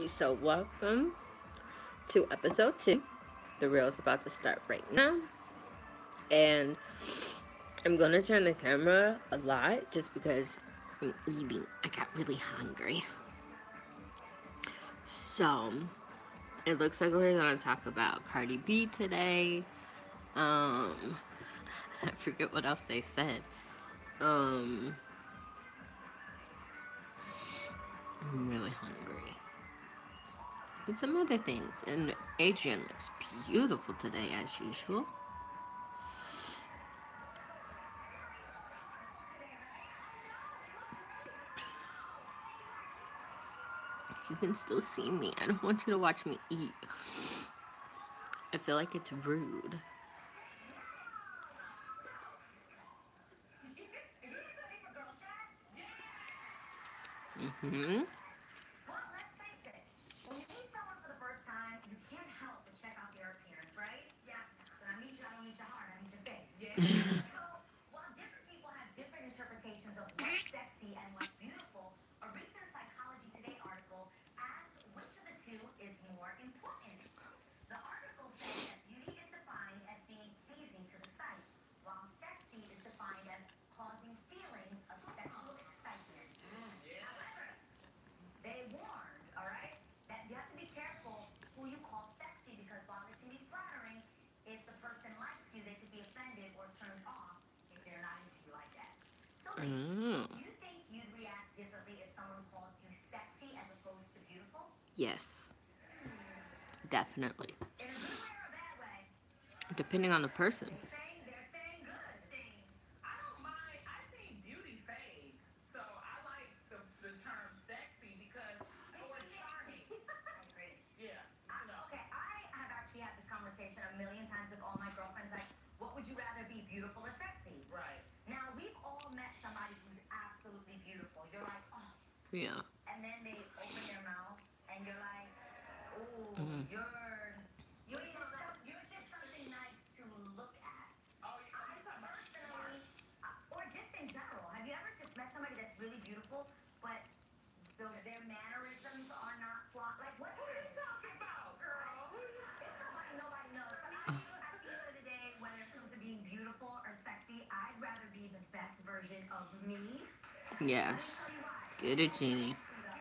So welcome to episode 2. The reel is about to start right now. And I'm going to turn the camera a lot just because I'm eating. I got really hungry. So, it looks like we're going to talk about Cardi B today. I forget what else they said. I'm really hungry. And some other things. And Adrian looks beautiful today as usual. You can still see me. I don't want you to watch me eat. I feel like it's rude. Mm-hmm. Well, let's face it. When you meet someone for the first time, you can't help but check out their appearance, right? Yes. So I meet you, I don't meet your heart, I meet your face. Yeah. So while different people have different interpretations of what's sexy and what's beautiful, a recent Psychology Today article asked which of the two is more important. The article said that beauty is defined as being pleasing to the sight, while sexy is defined as causing feelings of sexual excitement. However, they warned, all right, that you have to be careful who you call sexy because while it can be flattering, if the person likes you, they could be offended or turned off if they're not into you like that. So, ladies, do you think you'd react differently if someone called you sexy as opposed to beautiful? Yes, definitely. In a good way or a bad way? Depending on the person. They're saying good. I don't mind. I think beauty fades. So I like the term sexy because or charming. I agree. Yeah. Okay, I have actually had this conversation a million times with all my girlfriends. Like, what would you rather be, beautiful or sexy? Right. Now, we've all met somebody who's absolutely beautiful. You're like, oh. Yeah. And then they open their mouth, and you're like, ooh, you're just something nice to look at. Oh, you talking about Personally, or just in general, have you ever just met somebody that's really beautiful, but their mannerisms are not flawed? Like, what Who are you talking about, girl? It's nobody knows. But I feel that today, whether it comes to being beautiful or sexy, I'd rather be the best version of me. Yes. Get it, Jeannie. Because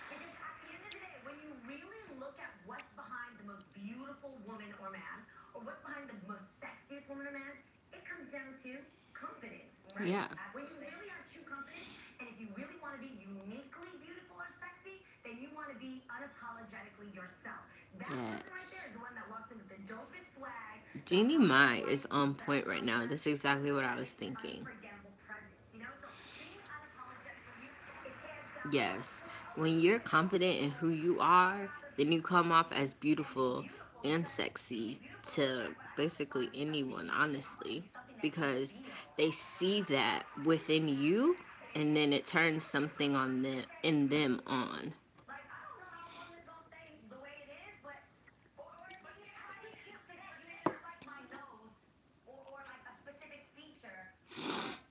at the end of the day, when you really look at what's behind the most beautiful woman or man, or what's behind the most sexiest woman or man, it comes down to confidence, right? Yeah. When you really have true confidence, and if you really want to be uniquely beautiful or sexy, then you want to be unapologetically yourself. That person right there is the one that walks in with the dopest swag. Jeannie Mai is on point right now. That's exactly what I was thinking. Unforgettable presence, you know? So being unapologetic for you is hands down. Yes. When you're confident in who you are, then you come off as beautiful and sexy to basically anyone, honestly. Because they see that within you and then it turns something on them in them on. Like, I don't know how long this gonna stay the way it is, but or if you I might be cute today, you may not like my nose or like a specific feature, but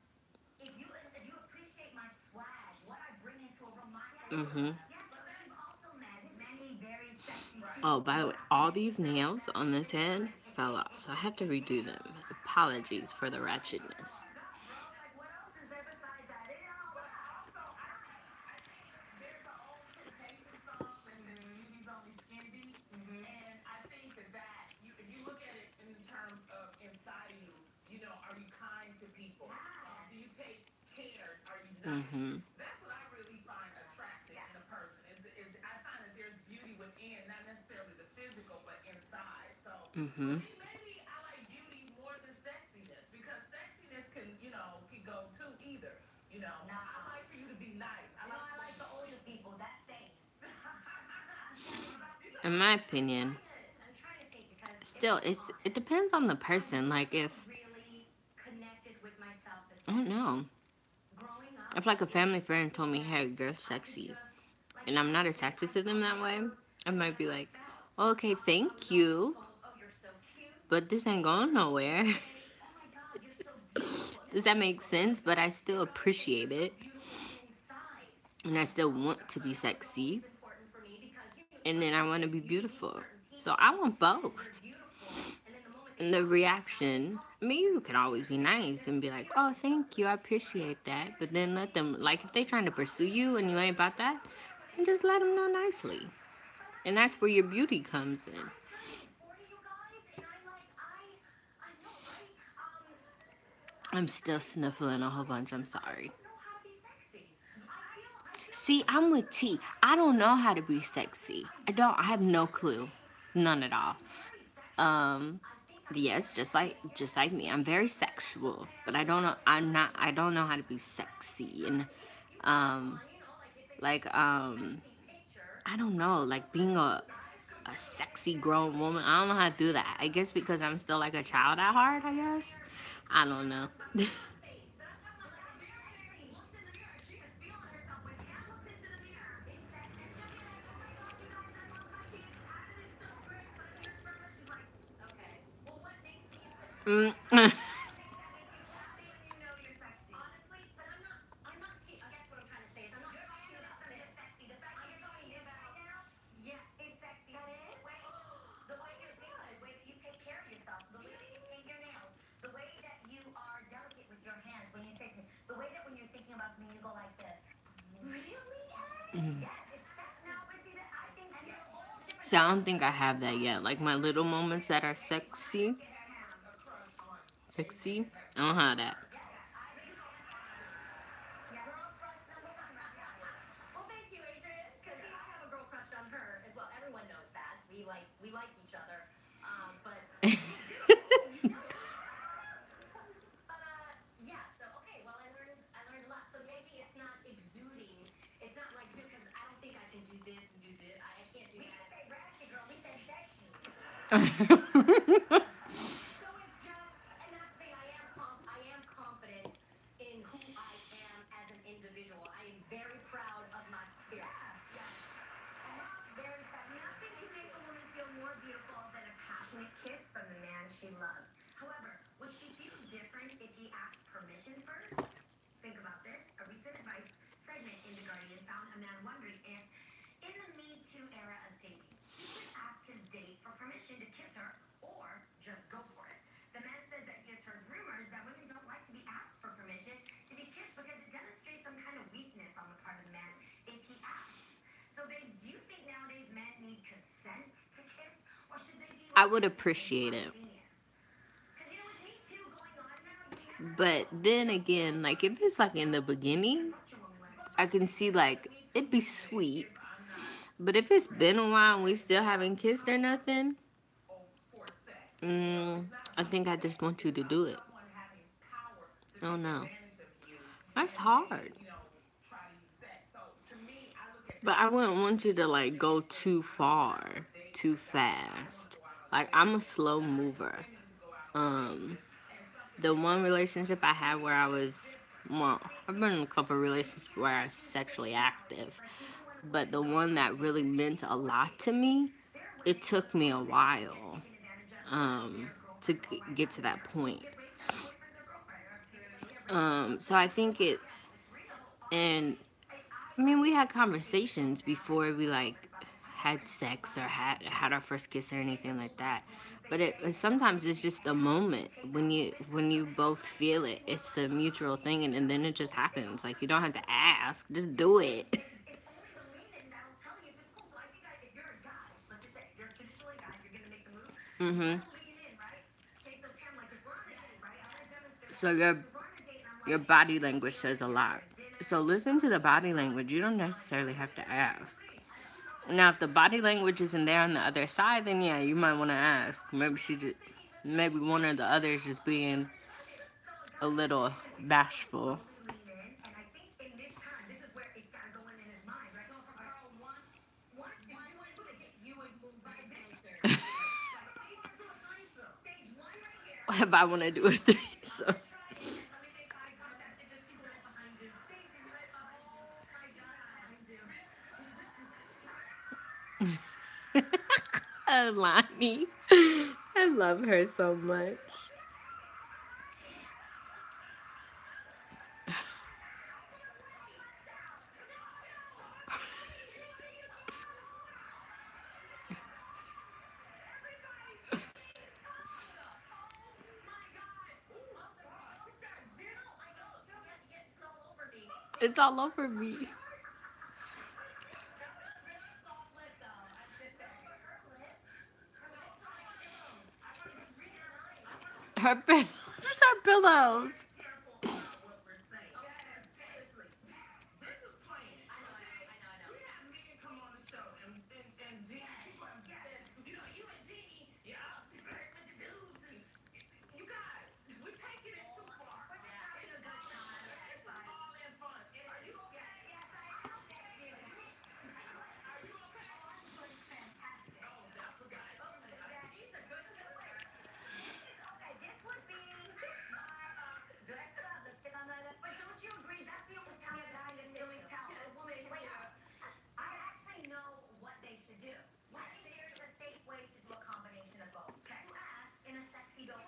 if you appreciate my swag, what I bring into a room, my yes, but we've also met many very sexy people. Oh, by the way, all these nails on this hand fell off, so I have to redo them. Apologies for the ratchetness. Oh my God, bro, like what else is there besides that? You know, But also, I think there's an old Temptation song that says beauty's only skin deep, and I think that if you look at it in the terms of inside of you, are you kind to people? Do you take care? Are you nice? That's what I really find attractive in a person. Is I find that there's beauty within, not necessarily the physical, but inside. So for me, maybe I like beauty more than sexiness because sexiness can go too either. I like for you to be nice. I like the older people. That stays. In my opinion, I'm trying to think because still it depends on the person. Like if really connected with myself as I don't know. growing up. If like a family friend told me, "Hey, you're sexy," and I'm not attracted to them that way, I might be like, "Okay, thank you, Oh, you're so cute. but this ain't going nowhere." Oh my God, you're so beautiful. Does that make sense? But I still appreciate it, Beautiful inside. and I still want to be sexy. It's important for me and then I want to be beautiful. So I want both. And the reaction, I mean, you can always be nice and be like, oh, thank you, I appreciate that. But then let them, like, if they're trying to pursue you and you ain't about that, then just let them know nicely. And that's where your beauty comes in. I'm still sniffling a whole bunch. I'm sorry. See, I'm with T. I don't know how to be sexy. I have no clue. None at all. Yes, just like me. I'm very sexual, but I don't know how to be sexy. And like I don't know, like being a sexy grown woman. I don't know how to do that. I guess because I'm still like a child at heart, I guess. I don't know. Mm. So I don't think I have that yet. Like my little moments that are sexy. Sexy? I don't have that. I would appreciate it. But then again, like if it's like in the beginning, I can see like it'd be sweet. But if it's been a while and we still haven't kissed or nothing, I think I just want you to do it. Oh no. That's hard. But I wouldn't want you to like go too far, too fast. Like I'm a slow mover. The one relationship I had where I was, well, I've been in a couple of relationships where I was sexually active, but the one that really meant a lot to me, it took me a while to get to that point. So I think it's, and I mean, we had conversations before we like had sex or had our first kiss or anything like that. But sometimes it's just the moment when you both feel it. It's a mutual thing, and then it just happens. Like you don't have to ask, just do it. Mhm. So your body language says a lot. So listen to the body language. You don't necessarily have to ask. Now, if the body language isn't there on the other side, then yeah, you might want to ask. Maybe one or the other is just being a little bashful. What if I want to do a threesome? Lonnie. I love her so much. It's all over me. Soft lip though. I'm just saying. Her lips. Her lips are like pillows. I want to be really nice. I want to be Her pillows. Her pillows. very careful about what we're saying. Yes, seriously. This is playing. I know. We had Mia come on the show and Jeannie, people have said, you and Jeannie, you're out there with the dudes. And you guys, we're taking it too far. This is all in fun. Are you okay? Yes, I am. Thank you. Are you okay? Oh, I'm doing fantastic. Oh, I forgot. He's a good singer. Okay, this would be my, do I still have lipstick on my lip? But don't you agree, that's the only time a guy can really tell a woman can do it. I actually know what they should do. I think there's a safe way to do a combination of both. To ask in a sexy way.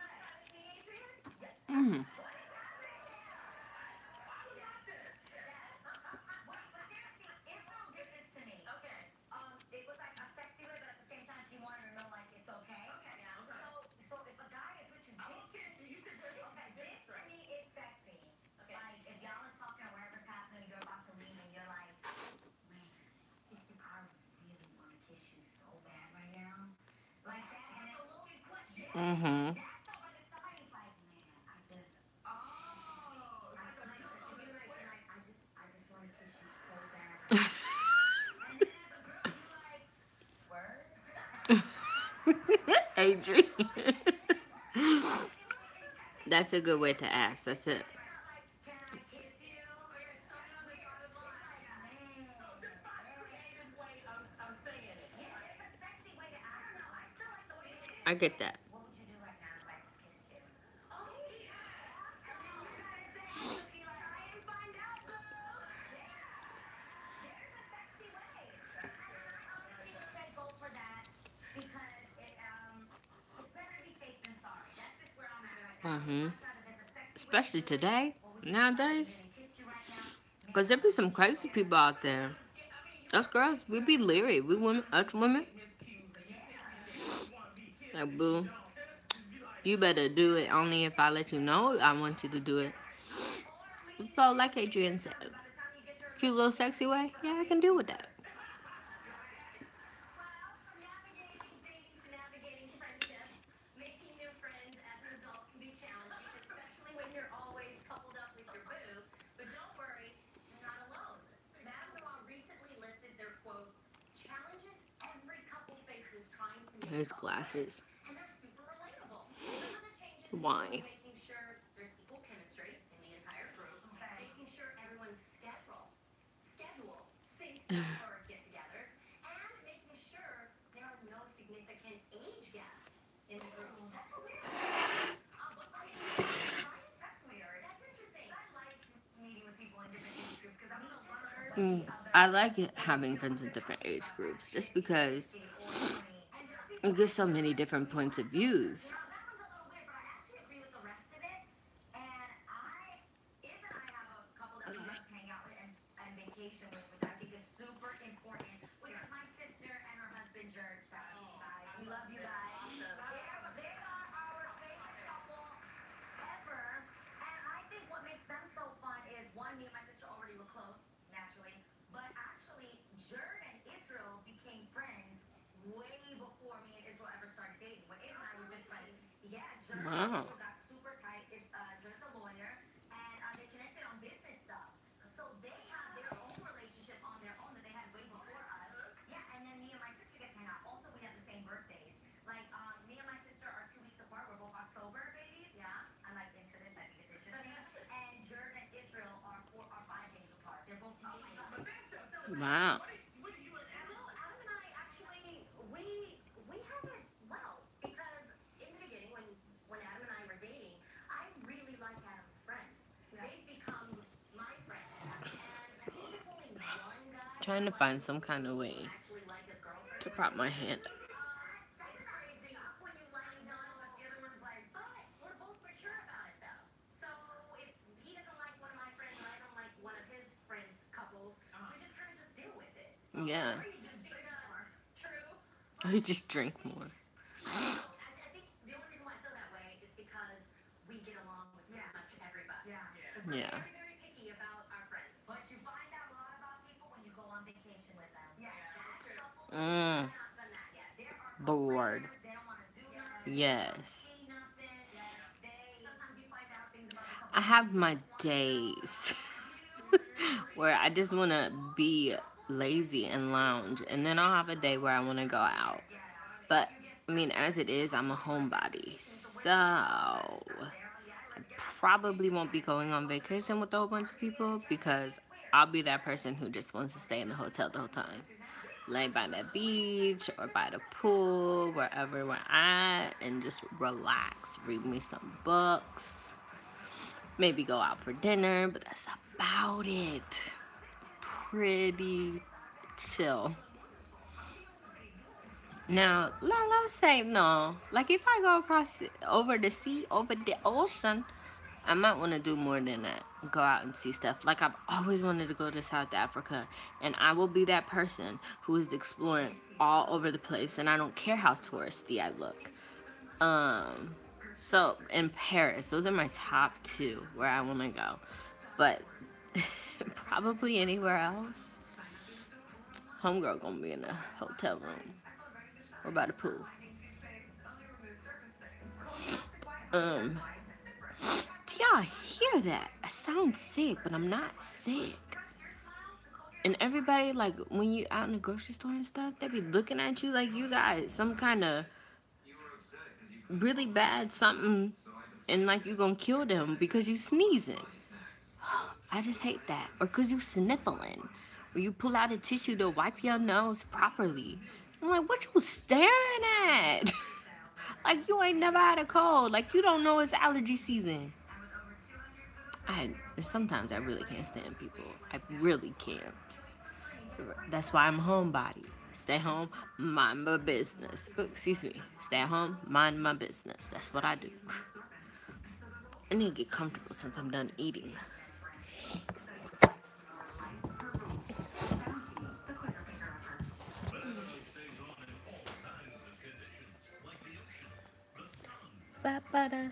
Adrian? Yeah. Mm. What is happening here? We got this. Wait, but seriously, Israel did this to me. Okay. It was like a sexy way, but at the same time, he wanted to know like it's okay. Okay, yeah. So if a guy is with you, I won't kiss you. You can just okay, this to demonstrate. me is sexy. Okay. Like if y'all are talking or whatever's happening, you're about to leave and you're like, man, I really want to kiss you so bad right now. Like that, and then a loaded question. Mm-hmm. That's so like if somebody's like, man, I just. Oh, it's like a joke on the square. I just want to kiss you so bad. And then as a girl, you like, word? Adrian. That's a good way to ask. That's it. It's not like, can I kiss you? So just find a creative way of saying it. Yeah, there's a sexy way to ask it. I still like the way it is. I get that. What would you do right now if I just kissed you? Oh, yeah. You gotta say, try and find out, boo. Yeah. There's a sexy way. And I honestly would say go for that because it's better to be safe than sorry. That's just where I'm at right now. Mhm. Much rather there's a sexy way Especially to do it. today, What would you do if I nowadays. came in and kissed you right now? Because there be some crazy people out there. Us girls, we be leery. We women, us women. Like, boo, you better do it only if I let you know I want you to do it. So, like Adrian said, cute little sexy way, yeah, I can deal with that. Well, from navigating dating to navigating friendship, making new friends as an adult can be challenging, especially when you're always coupled up with your boo. But don't worry, you're not alone. Madame Noir recently listed their quote, challenges every couple faces trying to make Here's couples glasses. work." And they're super relatable. Some of the changes Why? include making sure there's equal chemistry in the entire group, making sure everyone's schedule syncs for get-togethers, and making sure there are no significant age gaps in the group. That's weird. That's weird. That's interesting. I like meeting with people in different age groups because I'm so learned. I like it having friends in different age groups just because you get so many different points of views. Now, that one's a little weird, but I actually agree with the rest of it. And Iz and I have a couple that we love to hang out with and vacation with, which I think is super important, which is my sister and her husband, George. Shout out to you guys. We love you guys. They are our favorite couple ever. And I think what makes them so fun is, one, me and my sister already were close, naturally. But actually, Jerd and Israel became friends way before me and Israel ever started dating. When Iz and I were just like, yeah, Jerd and Wow. Israel got super tight. Jerd's a lawyer, and they connected on business stuff. So they have their own relationship on their own that they had way before us. Yeah, and then me and my sister get to hang out. Also, we have the same birthdays. Like, me and my sister are 2 weeks apart. We're both October babies. Yeah, I'm like into this. I think it's interesting. And Jerd and Israel are 5 days apart. They're both May. But that's just Wow. what do you and Adam? Well, Adam and I actually we have it well because in the beginning when Adam and I were dating, I really like Adam's friends. They've become my friends, and I think there's only one guy Trying to find some kind of way who actually like his girlfriend. to prop my hand. That's crazy. When you let him know, but the other one's like, but we're both mature about it though. So if he doesn't like one of my friends or I don't like one of his friends' couples, we just kind of just deal with it. Yeah. Or you just drink more. True. We just drink more. I think the only reason why I feel that way is because we get along with pretty much everybody. Yeah. Because we're Yeah. very, very picky about our friends. But you hard. They don't want to do nothing. Yes. See nothing. Sometimes you find out things about the I have my days where I just want to be lazy and lounge, and then I'll have a day where I want to go out. But I mean, as it is, I'm a homebody, so I probably won't be going on vacation with a whole bunch of people because I'll be that person who just wants to stay in the hotel the whole time. Lay by the beach or by the pool, wherever we're at, and just relax, read me some books, maybe go out for dinner, but that's about it. Pretty chill. Now, let's say no. Like if I go across over the sea, over the ocean, I might want to do more than that. Go out and see stuff. Like I've always wanted to go to South Africa, and I will be that person who is exploring all over the place, and I don't care how touristy I look. So in Paris, those are my top two where I want to go, but probably anywhere else. Homegirl gonna be in a hotel room or by the pool. Do y'all hear that? I sound sick, but I'm not sick. And everybody, like, when you out in the grocery store and stuff, they be looking at you like you got some kind of really bad something, and like you gonna kill them because you sneezing. I just hate that. Or because you sniffling. Or you pull out a tissue to wipe your nose properly. I'm like, what you staring at? Like you ain't never had a cold. Like you don't know it's allergy season. Sometimes I really can't stand people. I really can't. That's why I'm a homebody. Stay home, mind my business. Excuse me. Stay at home, mind my business. That's what I do. I need to get comfortable since I'm done eating. Ba-ba-da.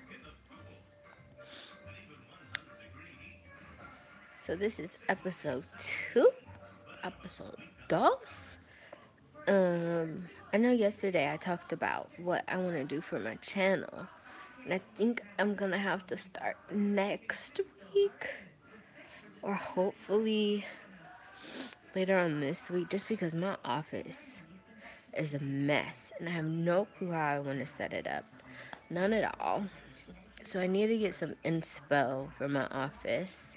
So this is episode 2. Episode 2. I know yesterday I talked about what I want to do for my channel. And I think I'm going to have to start next week. Or hopefully later on this week. Just because my office is a mess. And I have no clue how I want to set it up. None at all. So I need to get some inspo for my office.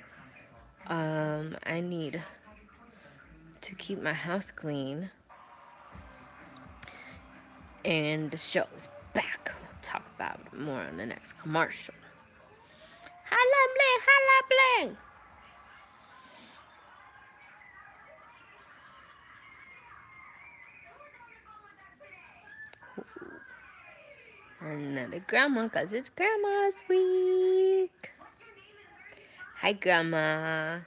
I need to keep my house clean. And the show is back. We'll talk about it more on the next commercial. Holla bling, holla bling. Another grandma, because it's Grandma's week. Hi, Grandma.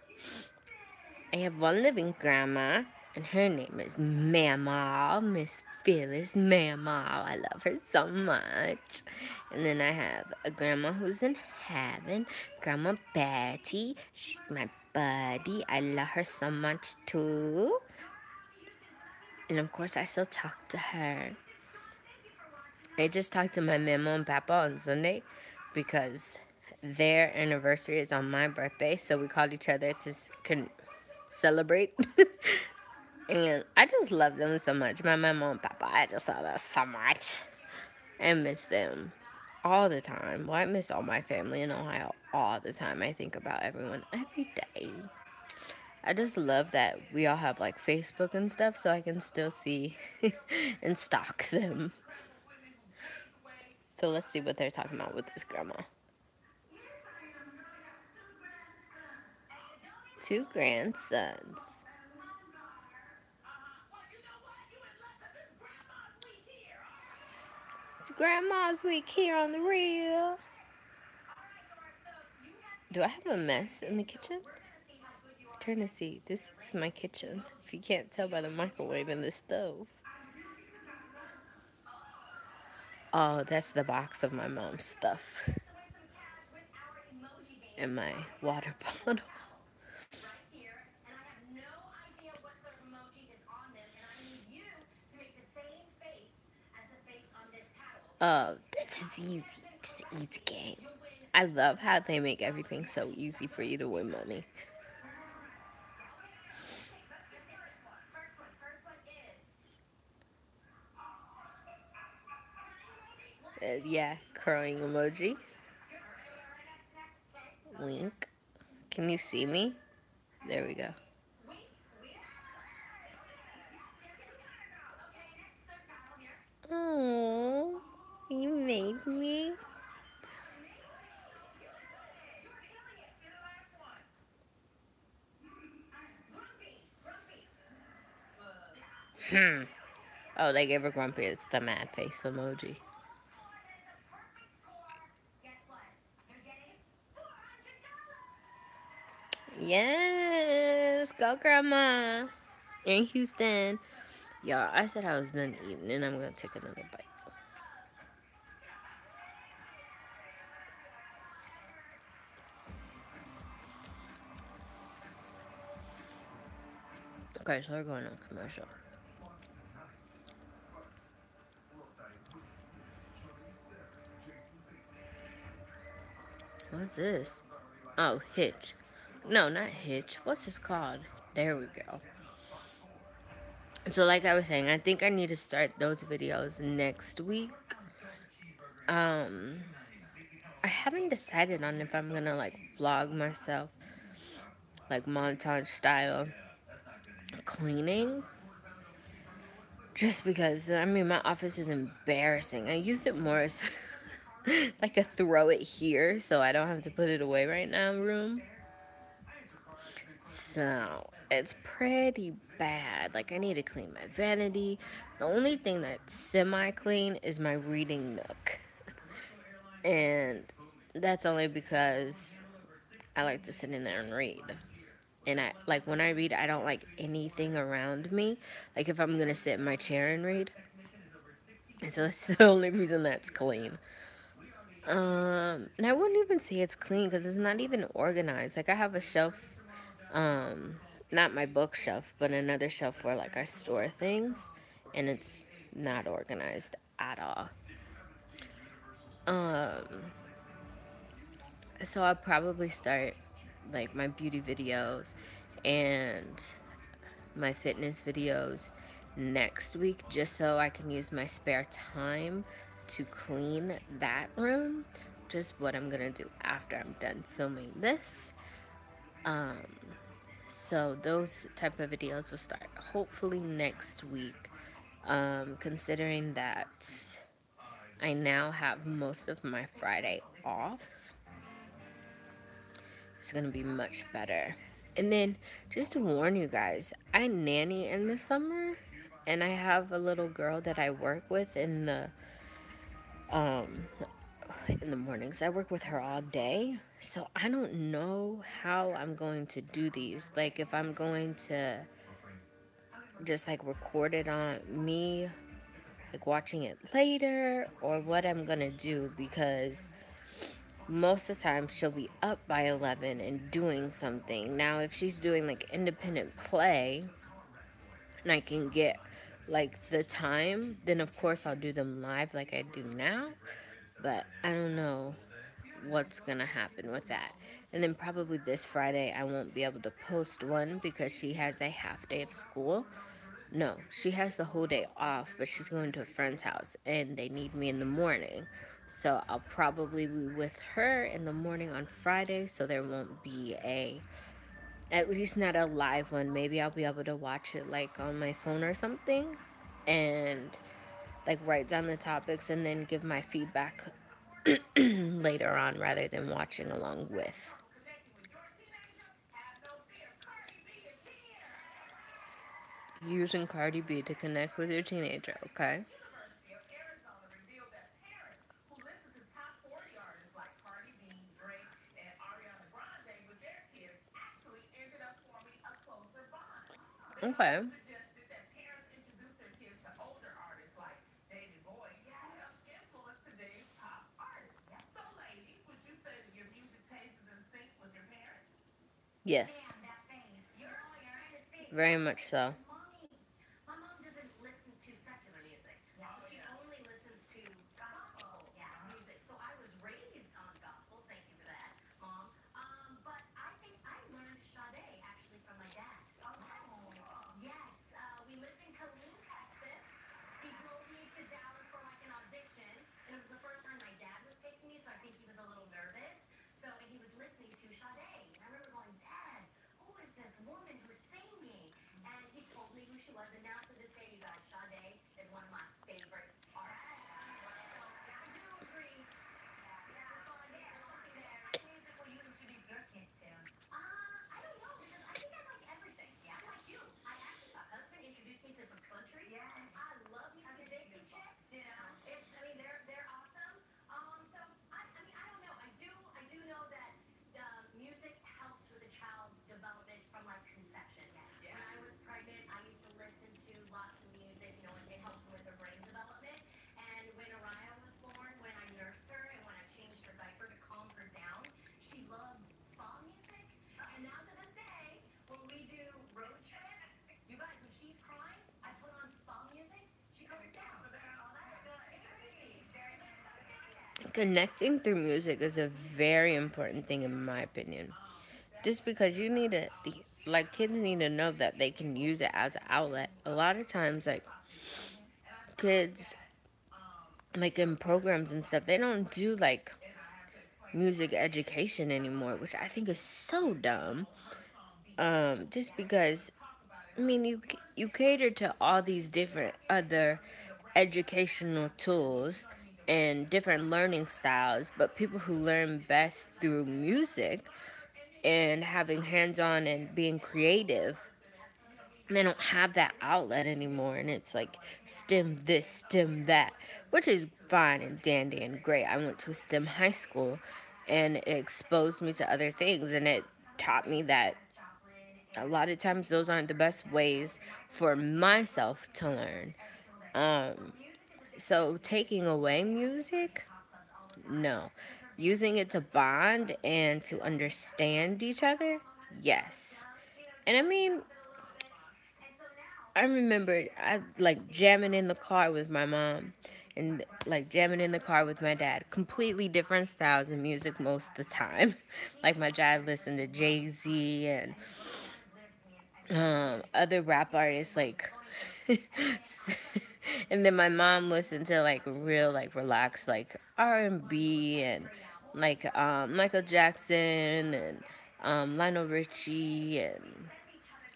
I have one living grandma, and her name is Mama, Miss Phyllis Mama. I love her so much. And then I have a grandma who's in heaven, Grandma Betty. She's my buddy. I love her so much, too. And, of course, I still talk to her. I just talked to my mama and papa on Sunday because their anniversary is on my birthday, so we called each other to celebrate. And I just love them so much. My mama and papa, I just love them so much. I miss them all the time. Well, I miss all my family in Ohio all the time. I think about everyone every day. I just love that we all have like Facebook and stuff, so I can still see and stalk them. So let's see what they're talking about with this grandma. 2 grandsons. It's Grandma's week here on the reel. Do I have a mess in the kitchen? Turn to see. This is my kitchen. If you can't tell by the microwave and the stove. Oh, that's the box of my mom's stuff. And my water bottle. This is easy. It's an easy game. I love how they make everything so easy for you to win money. Yeah, crying emoji. Link. Can you see me? There we go. Oh, you made me. Oh, they gave her grumpy. It's the mad face emoji. Yes, go grandma. In Houston. Y'all, I said I was done eating and I'm gonna take another bite. Okay, so we're going on commercial. What's this? Oh, Hitch. No, not Hitch. What's this called? There we go. So like I was saying, I think I need to start those videos next week. I haven't decided on if I'm gonna like vlog myself, like montage style cleaning. Just because, I mean, my office is embarrassing. I use it more as like a throw it here so I don't have to put it away right now room. So, it's pretty bad. Like, I need to clean my vanity. The only thing that's semi-clean is my reading nook. And that's only because I like to sit in there and read. And I like when I read, I don't like anything around me. Like if I'm gonna sit in my chair and read. And so that's the only reason that's clean. And I wouldn't even say it's clean because it's not even organized. Like I have a shelf, not my bookshelf, but another shelf where like I store things, and it's not organized at all. So I'll probably start like my beauty videos and my fitness videos next week just so I can use my spare time to clean that room. Just what I'm gonna do after I'm done filming this. So those type of videos will start hopefully next week. Considering that I now have most of my Friday off, it's gonna be much better. And then, just to warn you guys, I nanny in the summer, and I have a little girl that I work with um, in the mornings. I work with her all day, so I don't know how I'm going to do these. Like, if I'm going to just like record it on me, like watching it later, or what I'm gonna do, because most of the time she'll be up by 11 and doing something. Now, if she's doing like independent play and I can get like the time, then of course I'll do them live like I do now. But I don't know what's gonna happen with that. And then probably this Friday I won't be able to post one because she has a half day of school. No, she has the whole day off, but she's going to a friend's house and they need me in the morning. So I'll probably be with her in the morning on Friday, so there won't be at least not a live one. Maybe I'll be able to watch it like on my phone or something and like write down the topics and then give my feedback later on rather than watching along with. Using Cardi B to connect with your teenager, okay? University of Arizona revealed that parents who listen to top 40 artists like Cardi B, Drake, and Ariana Grande with their kids actually ended up forming a closer bond. They Okay. also suggested that parents introduce their kids to older artists like David Bowie, who helps influence today's pop artists. So, ladies, would you say that your music taste is in sync with your parents? Yes, very much so. My mom doesn't listen to secular music. She only listens to gospel. was the first time my dad was taking me, so I think he was a little nervous. So, and he was listening to Sade. And I remember going, Dad, who is this woman who's singing? And he told me who she was. And now to this day, you guys, Sade is one of my favorite artists. So, yeah, I do agree. Yeah, fun there, something there. What music will you introduce your kids to? I don't know, because I think I like everything. Yeah, I like you. I actually, my husband introduced me to some country. Yes. I love me some Dixie Chicks. You know, it's. I mean, they're awesome. So I mean, I don't know. I do know that music helps with a child's development from like conception. Yes. When I was pregnant, I used to listen to lots of music. You know, and it helps with their brain development. And when Araya was born, when I nursed her and when I changed her diaper to calm her down, she loved spa music. And now to this day, when we do road trips, you guys, when she's crying, I put on spa music. She calms down. Oh, that's good. It's crazy. Very good. Connecting through music is a very important thing in my opinion. Just because you need to, like, kids need to know that they can use it as an outlet. A lot of times, like, kids, like, in programs and stuff, they don't do, like, music education anymore, which I think is so dumb. Just because, I mean, you cater to all these different other educational tools and different learning styles, but people who learn best through music and having hands-on and being creative, they don't have that outlet anymore, and it's like STEM this, STEM that, which is fine and dandy and great. I went to a STEM high school, and it exposed me to other things, and it taught me that a lot of times those aren't the best ways for myself to learn. So taking away music, no. Using it to bond and to understand each other, yes. And I mean, I remember I like jamming in the car with my mom and like jamming in the car with my dad. Completely different styles of music most of the time. Like my dad listened to Jay-Z and other rap artists like and then my mom listened to like real like relaxed like R&B and like Michael Jackson and Lionel Richie and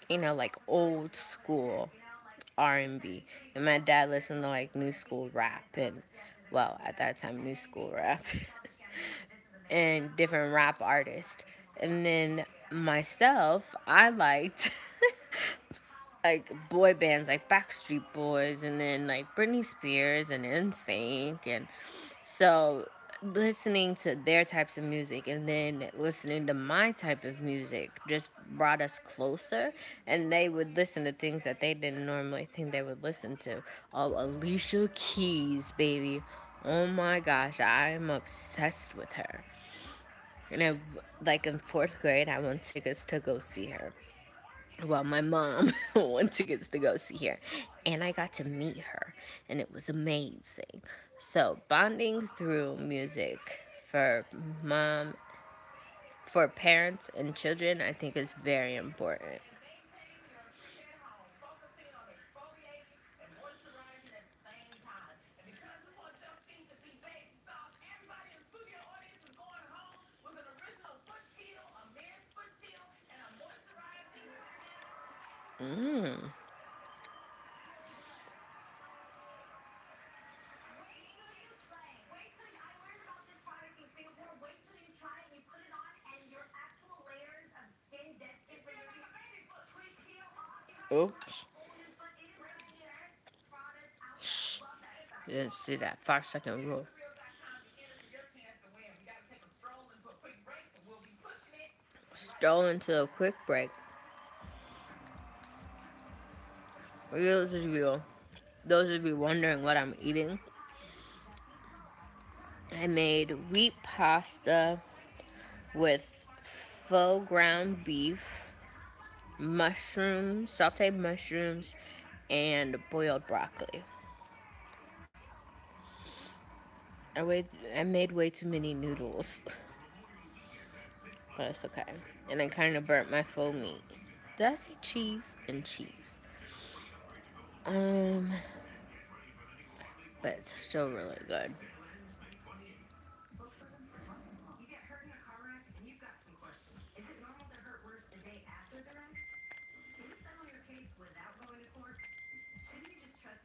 you know like old school R&B. And my dad listened to like new school rap and well at that time new school rap and different rap artists. And then myself, I liked like boy bands like Backstreet Boys and then like Britney Spears and NSYNC, and so listening to their types of music and then listening to my type of music just brought us closer, and they would listen to things that they didn't normally think they would listen to. Oh, Alicia Keys, baby. Oh my gosh, I'm obsessed with her. And like in 4th grade, I won tickets to go see her. Well, my mom won tickets to go see her, and I got to meet her, and it was amazing. So, bonding through music for mom, for parents and children, I think is very important. Focusing on exfoliating and moisturizing at the same time. And because we want your feet to be baby soft, everybody in the studio audience is going home with an original foot feel, a men's foot feel, and a moisturizing. Mmm. Wait till I learned about this product in Singapore. Wait till you try it, you put it on, and your actual layers of skin, dead skin from your quick peel off. You have Oops. a whole new foot. It is the best product out there. Love that stuff. You didn't see that 5-second rule. Thrill.com, the end of your chance to win. We got to take a stroll into a quick break, and we'll be pushing it. Stroll into a quick break. Those of you wondering what I'm eating, I made wheat pasta with faux ground beef, mushrooms, sauteed mushrooms, and boiled broccoli. I made way too many noodles, but it's okay. And I kind of burnt my faux meat. Did I say cheese? And cheese. But it's still really good.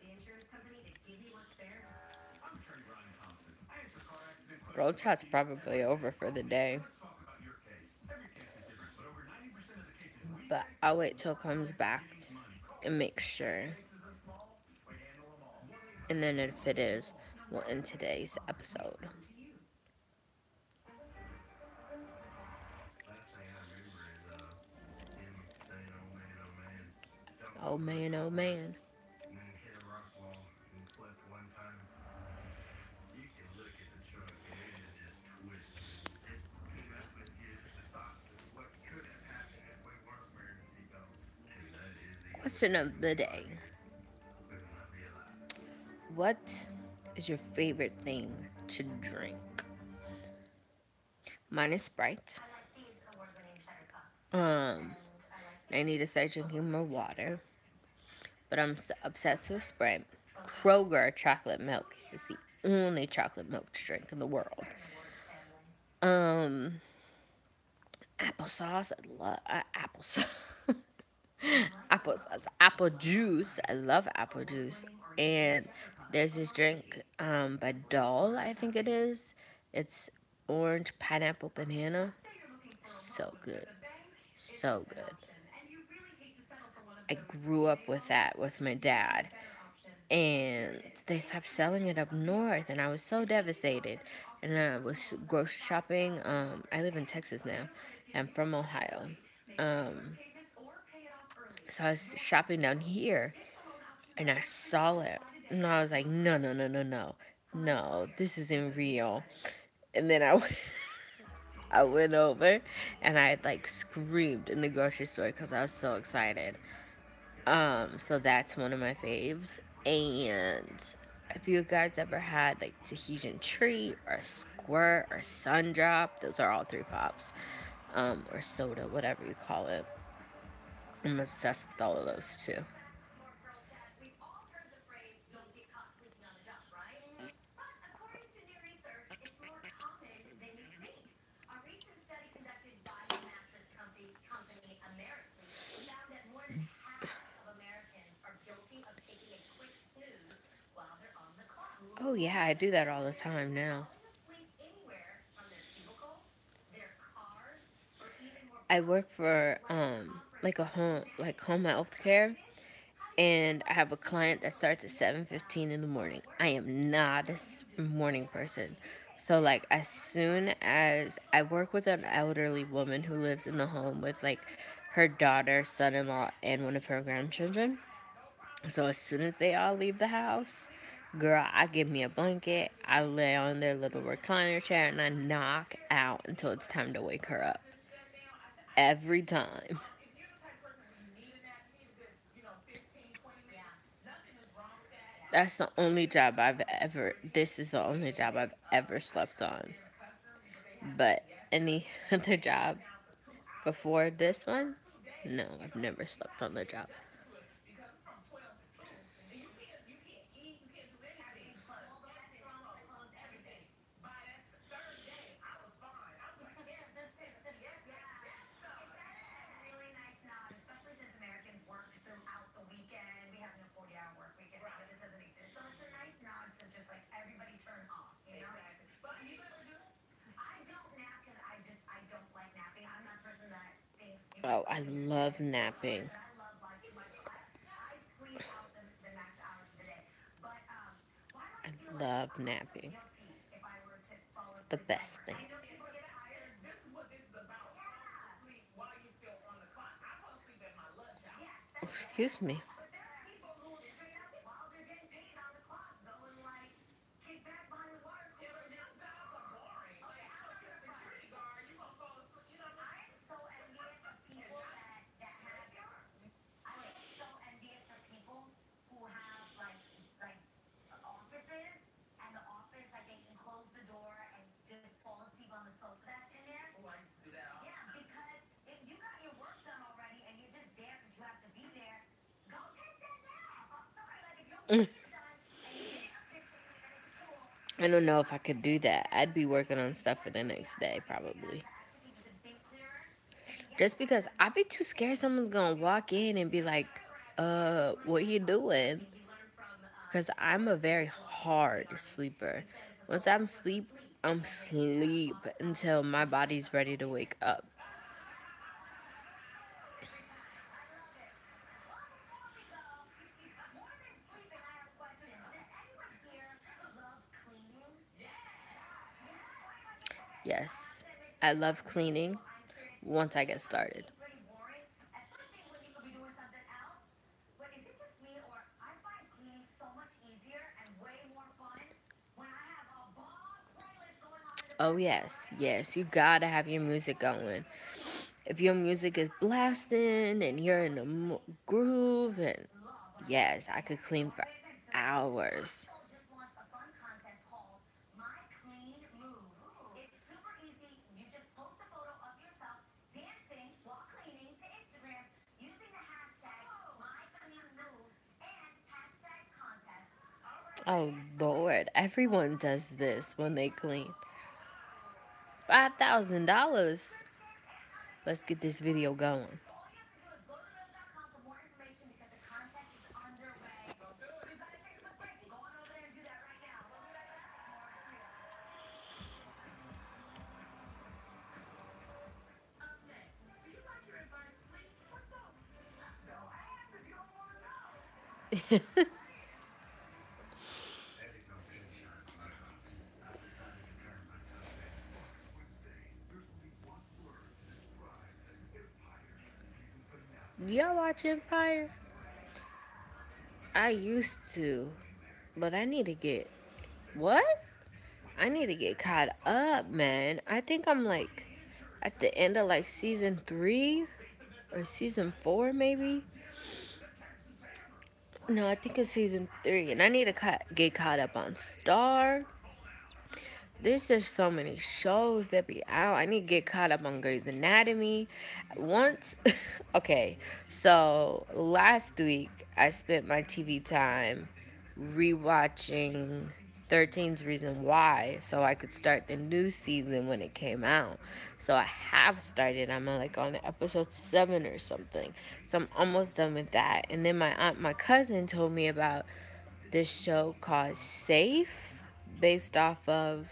the insurance company to give you what's fair. I'm Attorney Brian Thompson. I answer car accident Road questions like Chat's these every probably day. over for the day. Let's talk about your case. Every case is different, but over 90% of the cases we But take, I'll wait till law it comes firms back give money. Call and us. make sure. Big cases and small, we handle them all. And then if it is, 1-800-FREEDOM. we'll end today's episode. Last thing I remember is him saying, "Oh man, oh man," jumped Oh over a man, oh culvert man. and then hit a rock wall and flipped one time. You can look at the truck and it is just twisted. It can mess with you. The thoughts of what could have happened if we weren't wearing seatbelts. And that is the only Question reason of the we got day. here. We will not be alive. What is your favorite thing to drink? Mine is Sprite. I like these award-winning cheddar puffs. Um, And I like I need to start drinking more water. But I'm obsessed with Sprite. both Kroger chocolate milk is the only chocolate milk to drink in the world. in the Awards family. Applesauce. I love applesauce. Applesauce. Apple juice. I love apple juice. And there's this drink by Doll, I think it is. It's orange, pineapple, banana. Say you're looking for a So loan, good. the bank isn't So an good. option, and you really hate to settle for one of I those grew up payday with that loans. with my You found dad. a better option. And they stopped selling it up north, and I was so devastated. And I was grocery shopping. I live in Texas now. I'm from Ohio. Um, Payments or pay it off early. so I was shopping down here, If the loan options and I saw it, and I was like, no, no, no, no, no, no, this isn't real. And then I went over, and I like screamed in the grocery store because I was so excited. So that's one of my faves. And if you guys ever had like Tahitian treat or squirt or sun drop, those are all three pops. Or soda, whatever you call it. I'm obsessed with all of those too. more girl chat. We've all heard the phrase, don't get caught sleeping on the job, right? But according to new research, it's more common than you think. A recent study conducted by the mattress company Amerisleep found that more than half of Americans are guilty of taking a quick snooze while they're on the clock. Oh yeah, I do that all the time now. Falling asleep anywhere from their cubicles, their cars, or even more I work for like a home health care, and I have a client that starts at 7:15 in the morning. I am not a morning person. So like as soon as I work with an elderly woman who lives in the home with like her daughter, son-in-law, and one of her grandchildren. So as soon as they all leave the house, girl, I give me a blanket, I lay on their little recliner chair, and I knock out until it's time to wake her up. Every time. If you're the type of person where you need a nap, you need a good, 15, 20 minutes. Nothing is wrong with that. That's the only job this is the only job I've ever slept on. But any other job before this one, no, I've never slept on the job. To it because it's from 12 to 2. And you can't eat, you can't do anything. All the restaurants are closed, everything. By that third day, I was fine. I was like, yes, that's Tennessee. Yes, though. Really nice nod, especially since Americans work throughout the weekend. We have no 40-hour work weekend, but it doesn't exist. So it's a nice nod to just like everybody turn off, you know? Exactly. But you really do it? I don't nap because I don't like napping. I'm that person that thinks you Oh, I love napping. but I love life too much. So I squeeze out the max hours of the day. But why do I feel like Love napping. guilty if I were to fall asleep? The best thing. I know people get tired. This is what this is about. Falling asleep while you're still on the clock. I fall asleep at my lunch hour. Yes, that's Excuse me. But there are people who will stay up while they're getting paid on the clock, go and like kick back behind the water Yeah, cooler. but some jobs are boring. Like, I like a security guard. You gonna fall asleep. You know what I I am so envious of people that have. I am so envious of people who have like offices, and the office like they can close the door and just fall asleep on the sofa that's in there. Who likes to do that all the Yeah, time? because if you got your work done already and you're just there because you have to be there, go take that nap. I'm sorry, like if your work is done and you get efficient and it's cool, I don't know if I could do that. I'd be working on stuff for the next day, probably. to actually you can think clearer. Just because I'd be too scared someone's gonna walk in and be like, what you doing? You learn from because I'm a very hard sleeper. Once I'm sleep until my body's ready to wake up. More than sleeping, I have a question. Does anyone here love cleaning? Yes, I love cleaning I'm serious. once I get started. Pretty boring, especially when you could be doing something else. But is it just me, or I find cleaning so much easier and way more fun when I have a bomb playlist going on in the Oh, background, yes, right? yes, you gotta have your music going. If your music is blasting and you're in the groove, and yes, I could clean for Pay attention to this. hours. Household just launched a fun contest called My Clean Move. It's super easy. You just post a photo of yourself dancing while cleaning to Instagram using the hashtag MyCleanMove and hashtag contest. Oh Lord, everyone does this when they clean. $5,000. Let's get this video going. So all you have to do is go to thereal.com for more information because the contest is underway. We've got to take a quick break. Go on over there and do that right now. We'll be right back with more of The Real. Up next, do you like your advice sweet or salty? Don't ask if you don't want to know. Eddie don't get insurance, but I've decided to turn myself in. Next Wednesday, there's only one word to describe an Empire season finale. Y'all watch Empire? I used to, but I need to get what? I need to get caught up, man. I think I'm like at the end of like season 3 or season 4, maybe. No, I think it's season 3, and I need to get caught up on Star. There's just so many shows that be out. I need to get caught up on Grey's Anatomy. Once, okay, so last week I spent my TV time rewatching 13's Reason Why so I could start the new season when it came out. So I have started. I'm like on episode 7 or something. So I'm almost done with that. And then my cousin told me about this show called Safe based off of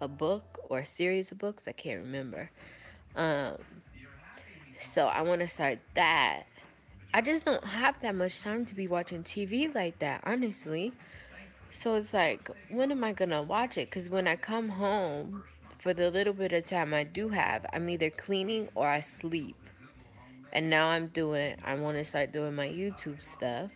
a book or a series of books. I can't remember. Um, so I want to start that. I just don't have that much time to be watching TV like that, honestly. So it's like, when am I gonna watch it? Because when I come home, for the little bit of time I do have, I'm either cleaning or I sleep. And now I want to start doing my YouTube stuff.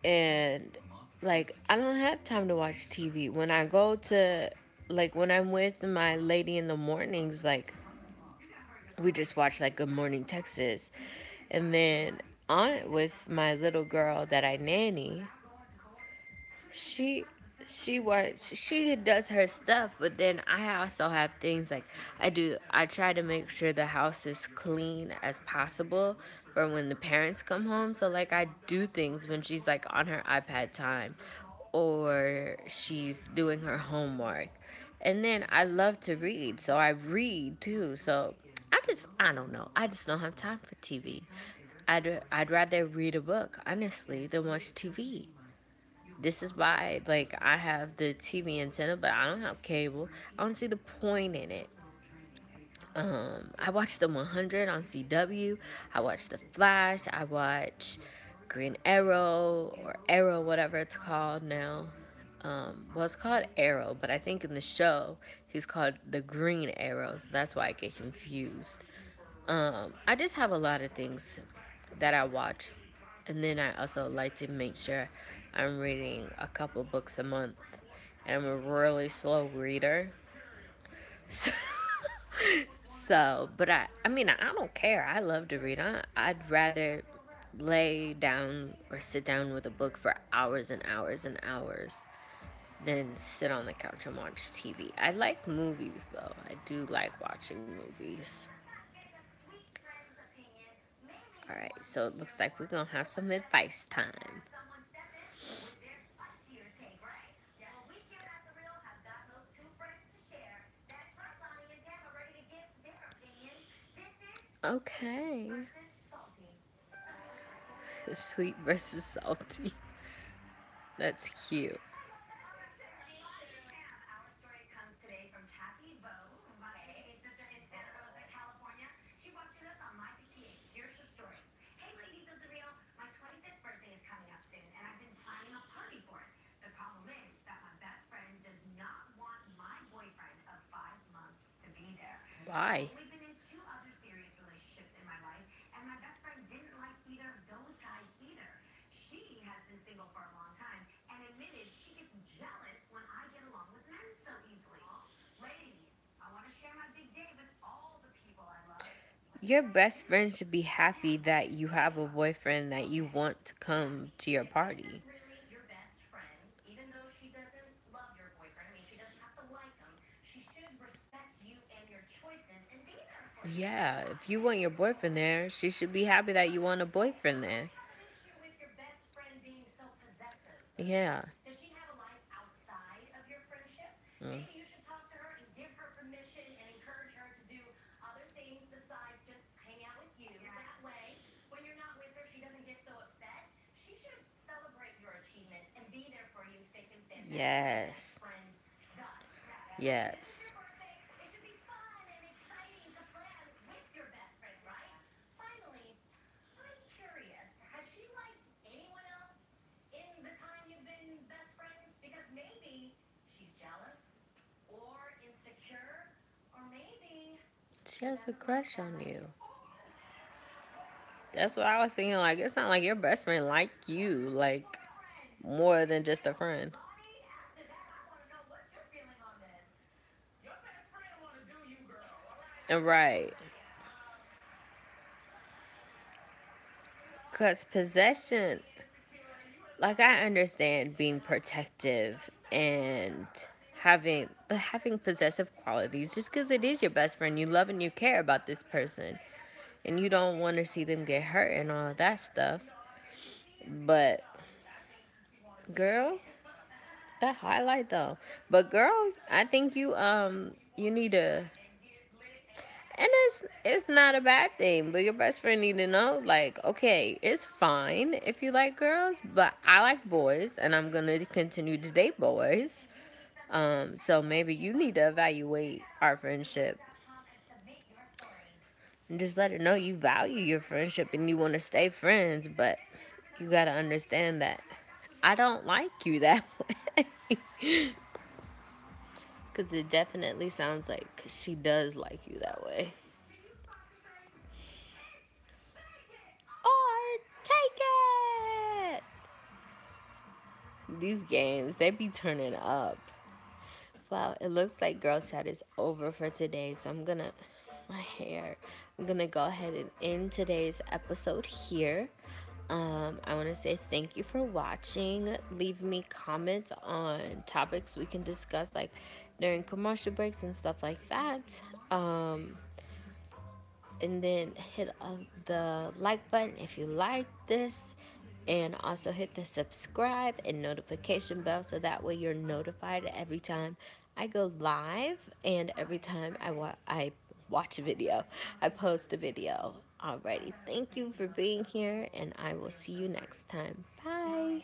And like, I don't have time to watch TV. When I go to, like, when I'm with my lady in the mornings, like, we just watch like Good Morning Texas. And then on with my little girl that I nanny, she she does her stuff, but then I also have things like I try to make sure the house is clean as possible for when the parents come home. So like I do things when she's like on her iPad time or she's doing her homework. And then I love to read, so I read too. So I don't know. I just don't have time for TV. I'd rather read a book, honestly, than watch TV. This is why, like, I have the TV antenna, but I don't have cable. I don't see the point in it. I watch the 100 on CW. I watch The Flash. I watch Green Arrow or Arrow, whatever it's called now. Well, it's called Arrow, but I think in the show he's called the Green Arrow, so that's why I get confused. I just have a lot of things that I watch, and then I also like to make sure I'm reading a couple books a month, and I'm a really slow reader. So, but I mean, I don't care. I love to read. I'd rather lay down or sit down with a book for hours and hours and hours than sit on the couch and watch TV. I like movies though. I do like watching movies. Getting a sweet friend's opinion. Maybe All right, so it looks like we're gonna have some advice time. someone step in with their spicier take, right? Yeah. Well, we here at The Real have got those two friends to share. That's right, Lonnie and Tam are ready to give their opinions. This is Okay. versus salty. Sweet versus salty. That's cute. Our story comes today from Kathy Vogue, my baby sister in Santa Rosa, California. She watches us on My 58. Here's her story. Hey, ladies of the real, my 25th birthday is coming up soon, and I've been planning a party for it. The problem is that my best friend does not want my boyfriend of 5 months to be there. I've Why? only been in 2 other serious relationships in my life, and my best friend didn't like either of those guys either. She has been single for a long time and admitted she gets jealous when I get along with men so easily. Ladies, I want to share my big day with all the people I love. Your best friend should be happy that you have a boyfriend that you want to come to your If this party. is really your best friend, even though she doesn't love your boyfriend, I mean, she doesn't have to like him, she should respect you and your choices and be there for you. Yeah, if you want your boyfriend there, she should be happy that you want a boyfriend Do there. you have an issue with your best friend being so possessive? Yeah. Does she have a life outside of your friendship? Mm. Maybe you should talk to her and give her permission and encourage her to do other things besides just hang out with you. That way, when you're not with her, she doesn't get so upset. She should celebrate your achievements and be there for you thick and thin. That's what a best Yes. friend does. This is Yes. your birthday. It should be fun and exciting to plan with your best friend, right? Finally, I'm curious. Has she liked anyone else in the time you've been best friends? Because maybe she's jealous or insecure, or maybe She has a doesn't like crush on you. guys. That's what I was thinking. Like, it's not like your best friend like you, like, Boyfriend. more than just a friend. Lonnie, after that, I want to know what's your feeling on this. Your best friend want to do you, girl. All right. And right. Because possession, like, I understand being protective and having possessive qualities just because it is your best friend. You love and you care about this person. And you don't want to see them get hurt and all of that stuff. But, girl, that highlight though. But girl, I think you need to, and it's not a bad thing, but your best friend need to know, like, okay, it's fine if you like girls, but I like boys and I'm gonna continue to date boys. So maybe you need to evaluate our friendship And submit your story. and just let her know you value your friendship and you want to stay friends, but you gotta understand that I don't like you that way. Because it definitely sounds like she does like you that way. Or take it! These games, they be turning up. Well, it looks like Girl Chat is over for today, so my hair. I'm gonna go ahead and end today's episode here. I want to say thank you for watching. Leave me comments on topics we can discuss, like during commercial breaks and stuff like that. And then hit the like button if you like this, and also hit the subscribe and notification bell so that way you're notified every time I go live and every time I watch a video, I post a video. Alrighty, thank you for being here, and I will see you next time. Bye.